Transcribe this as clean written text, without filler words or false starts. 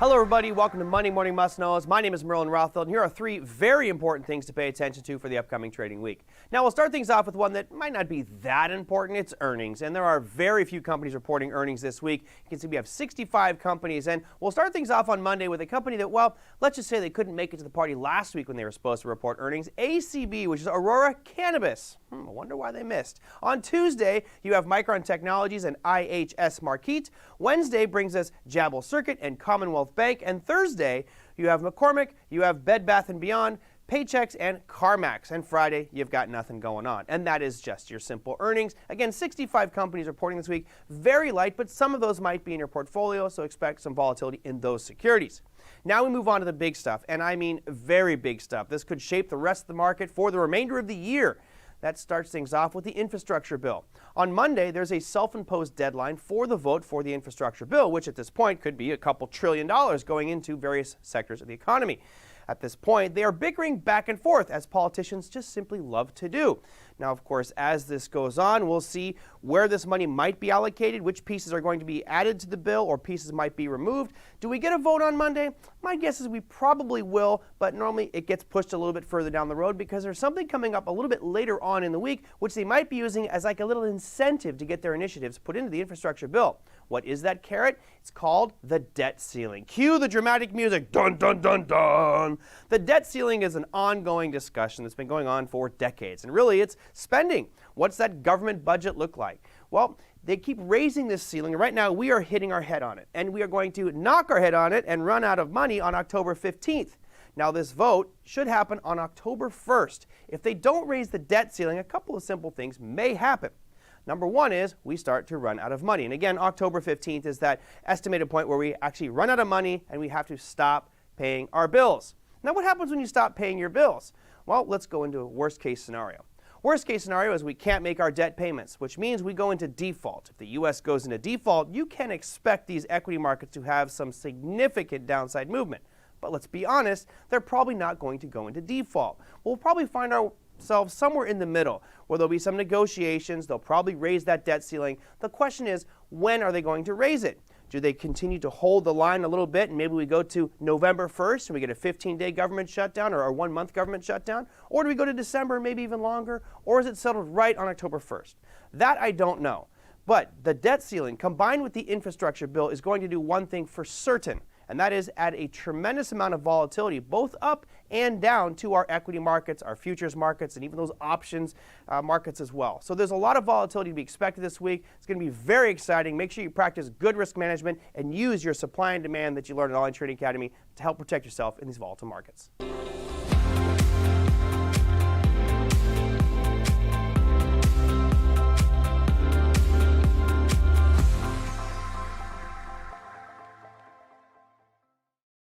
Hello, everybody. Welcome to Monday Morning Must-Knows. My name is Merlin Rothfeld, and here are three very important things to pay attention to for the upcoming trading week. Now, we'll start things off with one that might not be that important. It's earnings, and there are very few companies reporting earnings this week. You can see we have 65 companies, and we'll start things off on Monday with a company that, well, let's just say they couldn't make it to the party last week when they were supposed to report earnings. ACB, which is Aurora Cannabis. I wonder why they missed. On Tuesday, you have Micron Technologies and IHS Markit. Wednesday brings us Jabal Circuit and Commonwealth Bank. And Thursday, you have McCormick, you have Bed Bath & Beyond, Paychex, and CarMax. And Friday, you've got nothing going on. And that is just your simple earnings. Again, 65 companies reporting this week. Very light, but some of those might be in your portfolio, so expect some volatility in those securities. Now we move on to the big stuff, and I mean very big stuff. This could shape the rest of the market for the remainder of the year. That starts things off with the infrastructure bill. On Monday, there's a self-imposed deadline for the vote for the infrastructure bill, which at this point could be a couple $1 trillion going into various sectors of the economy. At this point, they are bickering back and forth, as politicians just simply love to do. Now, of course, as this goes on, we'll see where this money might be allocated, which pieces are going to be added to the bill or pieces might be removed. Do we get a vote on Monday? My guess is we probably will, but normally it gets pushed a little bit further down the road because there's something coming up a little bit later on in the week, which they might be using as like a little incentive to get their initiatives put into the infrastructure bill. What is that carrot? It's called the debt ceiling. Cue the dramatic music. Dun, dun, dun, dun. The debt ceiling is an ongoing discussion that's been going on for decades. And really, it's spending. What's that government budget look like? Well, they keep raising this ceiling. And right now, we are hitting our head on it. And we are going to knock our head on it and run out of money on October 15th. Now, this vote should happen on October 1st. If they don't raise the debt ceiling, a couple of simple things may happen. Number one is we start to run out of money. And again, October 15th is that estimated point where we actually run out of money and we have to stop paying our bills. Now, what happens when you stop paying your bills? Well, let's go into a worst case scenario. Worst case scenario is we can't make our debt payments, which means we go into default. If the U.S. goes into default, you can expect these equity markets to have some significant downside movement. But let's be honest, they're probably not going to go into default. We'll probably find ourselves somewhere in the middle where there'll be some negotiations. They'll probably raise that debt ceiling. The question is, when are they going to raise it? Do they continue to hold the line a little bit and maybe we go to November 1st and we get a 15-day government shutdown or a 1-month government shutdown? Or do we go to December, maybe even longer? Or is it settled right on October 1st? That I don't know. But the debt ceiling combined with the infrastructure bill is going to do one thing for certain, and that is add a tremendous amount of volatility, both up and down, to our equity markets, our futures markets, and even those options markets as well. So there's a lot of volatility to be expected this week. It's going to be very exciting. Make sure you practice good risk management and use your supply and demand that you learn at All In Trading Academy to help protect yourself in these volatile markets.